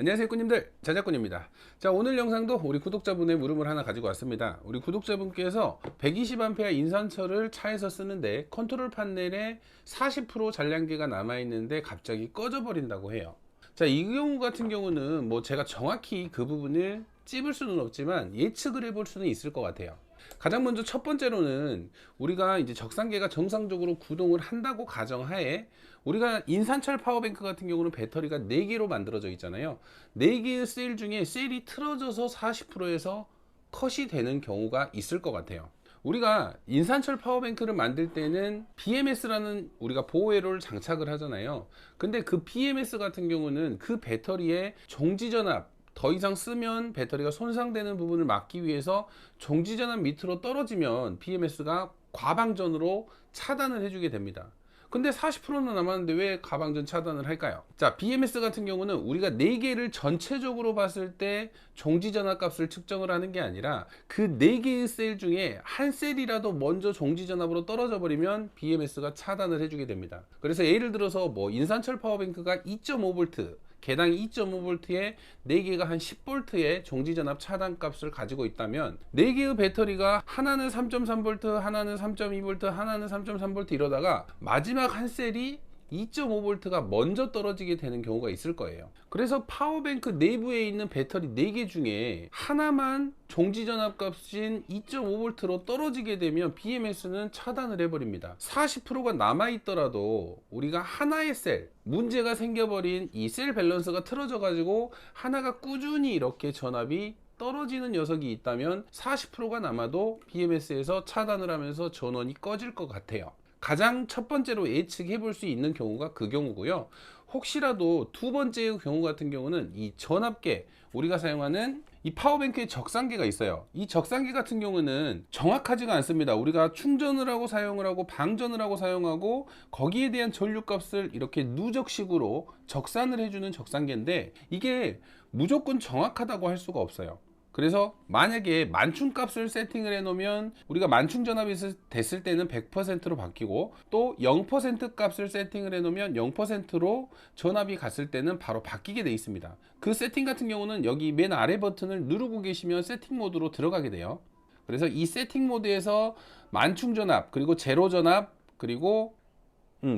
안녕하세요 꾸님들, 자작꾼입니다. 자, 오늘 영상도 우리 구독자분의 물음을 하나 가지고 왔습니다. 우리 구독자분께서 120A 인산철을 차에서 쓰는데 컨트롤 판넬에 40% 잔량계가 남아있는데 갑자기 꺼져버린다고 해요. 자, 이 경우 같은 경우는 뭐 제가 정확히 그 부분을 찝을 수는 없지만 예측을 해볼 수는 있을 것 같아요. 가장 먼저 첫 번째로는 우리가 이제 적상계가 정상적으로 구동을 한다고 가정하에, 우리가 인산철 파워뱅크 같은 경우는 배터리가 4개로 만들어져 있잖아요. 4개의 셀 중에 셀이 틀어져서 40%에서 컷이 되는 경우가 있을 것 같아요. 우리가 인산철 파워뱅크를 만들 때는 BMS라는 우리가 보호회로를 장착을 하잖아요. 근데 그 BMS 같은 경우는 그 배터리의 정지전압, 더 이상 쓰면 배터리가 손상되는 부분을 막기 위해서 정지전압 밑으로 떨어지면 BMS가 과방전으로 차단을 해주게 됩니다. 근데 40%는 남았는데 왜 과방전 차단을 할까요? 자, BMS 같은 경우는 우리가 4개를 전체적으로 봤을 때 정지전압 값을 측정을 하는 게 아니라 그 4개의 셀 중에 한 셀이라도 먼저 정지전압으로 떨어져 버리면 BMS가 차단을 해주게 됩니다. 그래서 예를 들어서 뭐 인산철 파워뱅크가 2.5V, 개당 2.5V에 4개가 한 10V의 정지전압 차단 값을 가지고 있다면 4개의 배터리가 하나는 3.3V, 하나는 3.2V, 하나는 3.3V 이러다가 마지막 한 셀이 2.5V가 먼저 떨어지게 되는 경우가 있을 거예요. 그래서 파워뱅크 내부에 있는 배터리 4개 중에 하나만 정지전압 값인 2.5V로 떨어지게 되면 BMS는 차단을 해버립니다. 40%가 남아있더라도 우리가 하나의 셀, 문제가 생겨버린 이 셀 밸런스가 틀어져 가지고 하나가 꾸준히 이렇게 전압이 떨어지는 녀석이 있다면 40%가 남아도 BMS에서 차단을 하면서 전원이 꺼질 것 같아요. 가장 첫 번째로 예측해 볼 수 있는 경우가 그 경우고요. 혹시라도 두 번째 경우 같은 경우는 이 전압계, 우리가 사용하는 이 파워뱅크의 적상계가 있어요. 이 적상계 같은 경우는 정확하지가 않습니다. 우리가 충전을 하고 사용을 하고 방전을 하고 사용하고 거기에 대한 전류값을 이렇게 누적식으로 적산을 해주는 적상계인데 이게 무조건 정확하다고 할 수가 없어요. 그래서 만약에 만충값을 세팅을 해 놓으면 우리가 만충 전압이 됐을 때는 100%로 바뀌고, 또 0% 값을 세팅을 해 놓으면 0%로 전압이 갔을 때는 바로 바뀌게 돼 있습니다. 그 세팅 같은 경우는 여기 맨 아래 버튼을 누르고 계시면 세팅 모드로 들어가게 돼요. 그래서 이 세팅 모드에서 만충 전압, 그리고 제로 전압, 그리고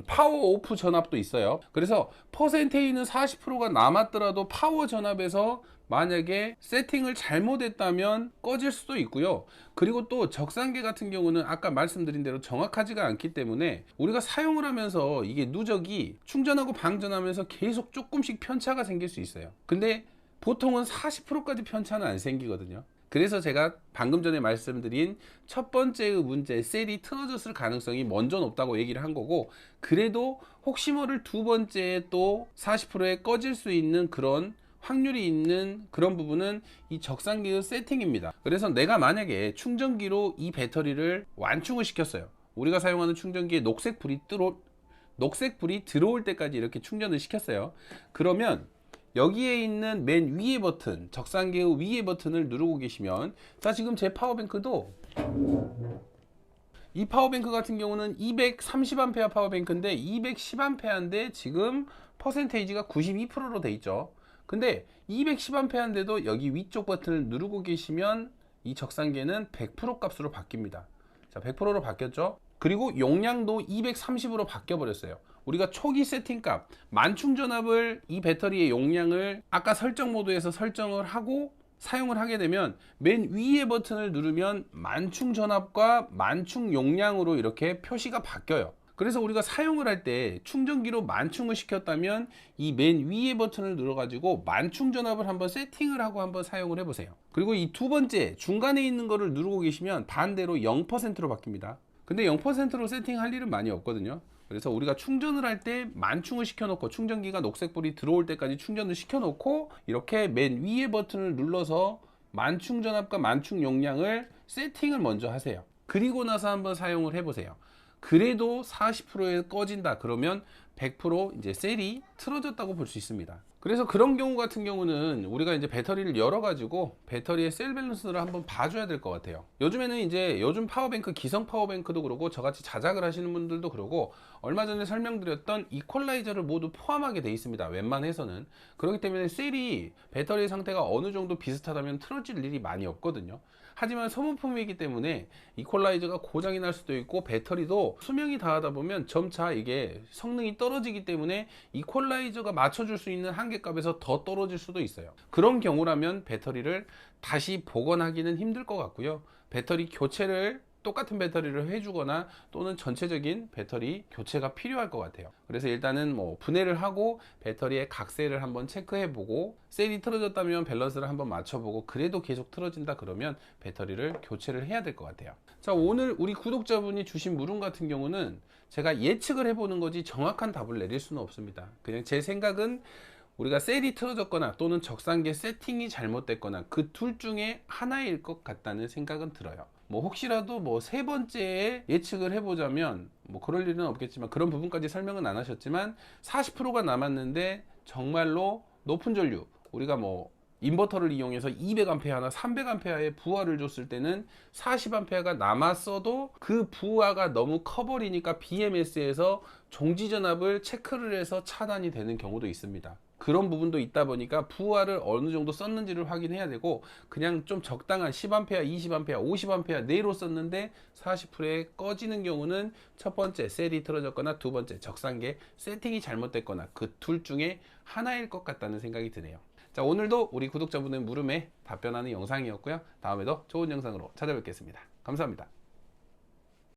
파워 오프 전압도 있어요. 그래서 퍼센테이는 40%가 남았더라도 파워 전압에서 만약에 세팅을 잘못했다면 꺼질 수도 있고요. 그리고 또 적상계 같은 경우는 아까 말씀드린 대로 정확하지가 않기 때문에 우리가 사용을 하면서 이게 누적이 충전하고 방전하면서 계속 조금씩 편차가 생길 수 있어요. 근데 보통은 40%까지 편차는 안 생기거든요. 그래서 제가 방금 전에 말씀드린 첫 번째의 문제, 셀이 틀어졌을 가능성이 먼저 높다고 얘기를 한 거고, 그래도 혹시 모를 두 번째에 또 40%에 꺼질 수 있는 그런 확률이 있는 그런 부분은 이 적상기의 세팅입니다. 그래서 내가 만약에 충전기로 이 배터리를 완충을 시켰어요. 우리가 사용하는 충전기에 녹색 불이 들어올 때까지 이렇게 충전을 시켰어요. 그러면 여기에 있는 맨 위에 버튼, 적상계의 위에 버튼을 누르고 계시면, 자, 지금 제 파워뱅크도 이 파워뱅크 같은 경우는 230A 파워뱅크인데 210A인데 지금 퍼센테이지가 92%로 돼 있죠. 근데 210A인데도 여기 위쪽 버튼을 누르고 계시면 이 적상계는 100% 값으로 바뀝니다. 자, 100%로 바뀌었죠. 그리고 용량도 230으로 바뀌어 버렸어요. 우리가 초기 세팅값, 만충전압을 이 배터리의 용량을 아까 설정 모드에서 설정을 하고 사용을 하게 되면 맨 위에 버튼을 누르면 만충 전압과 만충 용량으로 이렇게 표시가 바뀌어요. 그래서 우리가 사용을 할 때 충전기로 만충을 시켰다면 이 맨 위에 버튼을 눌러 가지고 만충 전압을 한번 세팅을 하고 한번 사용을 해 보세요. 그리고 이 두 번째 중간에 있는 거를 누르고 계시면 반대로 0%로 바뀝니다. 근데 0%로 세팅할 일은 많이 없거든요. 그래서 우리가 충전을 할 때 만충을 시켜놓고, 충전기가 녹색불이 들어올 때까지 충전을 시켜놓고 이렇게 맨 위에 버튼을 눌러서 만충 전압과 만충 용량을 세팅을 먼저 하세요. 그리고 나서 한번 사용을 해보세요. 그래도 40%에 꺼진다 그러면 100% 이제 셀이 틀어졌다고 볼 수 있습니다. 그래서 그런 경우 같은 경우는 우리가 이제 배터리를 열어 가지고 배터리의 셀 밸런스를 한번 봐줘야 될 것 같아요. 요즘에는 이제 요즘 파워뱅크, 기성 파워뱅크도 그러고 저같이 자작을 하시는 분들도 그러고 얼마 전에 설명드렸던 이퀄라이저를 모두 포함하게 돼 있습니다. 웬만해서는. 그렇기 때문에 셀이 배터리 상태가 어느 정도 비슷하다면 틀어질 일이 많이 없거든요. 하지만 소모품이기 때문에 이퀄라이저가 고장이 날 수도 있고 배터리도 수명이 다하다 보면 점차 이게 성능이 떨어지기 때문에 이퀄라이저가 맞춰줄 수 있는 한계값에서 더 떨어질 수도 있어요. 그런 경우라면 배터리를 다시 복원하기는 힘들 것 같고요. 배터리 교체를 똑같은 배터리를 해주거나 또는 전체적인 배터리 교체가 필요할 것 같아요. 그래서 일단은 뭐 분해를 하고 배터리의 각셀을 한번 체크해 보고 셀이 틀어졌다면 밸런스를 한번 맞춰보고 그래도 계속 틀어진다 그러면 배터리를 교체를 해야 될 것 같아요. 자, 오늘 우리 구독자분이 주신 물음 같은 경우는 제가 예측을 해보는 거지 정확한 답을 내릴 수는 없습니다. 그냥 제 생각은 우리가 셀이 틀어졌거나 또는 적상계 세팅이 잘못됐거나 그 둘 중에 하나일 것 같다는 생각은 들어요. 뭐 혹시라도 뭐 세 번째에 예측을 해보자면 뭐 그럴 일은 없겠지만 그런 부분까지 설명은 안 하셨지만 40%가 남았는데 정말로 높은 전류 우리가 뭐 인버터를 이용해서 200A나 300A의 부하를 줬을 때는 40A가 남았어도 그 부하가 너무 커버리니까 BMS에서 종지전압을 체크를 해서 차단이 되는 경우도 있습니다. 그런 부분도 있다 보니까 부하를 어느 정도 썼는지를 확인해야 되고 그냥 좀 적당한 10A, 20A, 50A 내로 썼는데 40%에 꺼지는 경우는 첫 번째 셀이 틀어졌거나 두 번째 적상계 세팅이 잘못됐거나 그 둘 중에 하나일 것 같다는 생각이 드네요. 자, 오늘도 우리 구독자분의 물음에 답변하는 영상이었고요. 다음에도 좋은 영상으로 찾아뵙겠습니다. 감사합니다.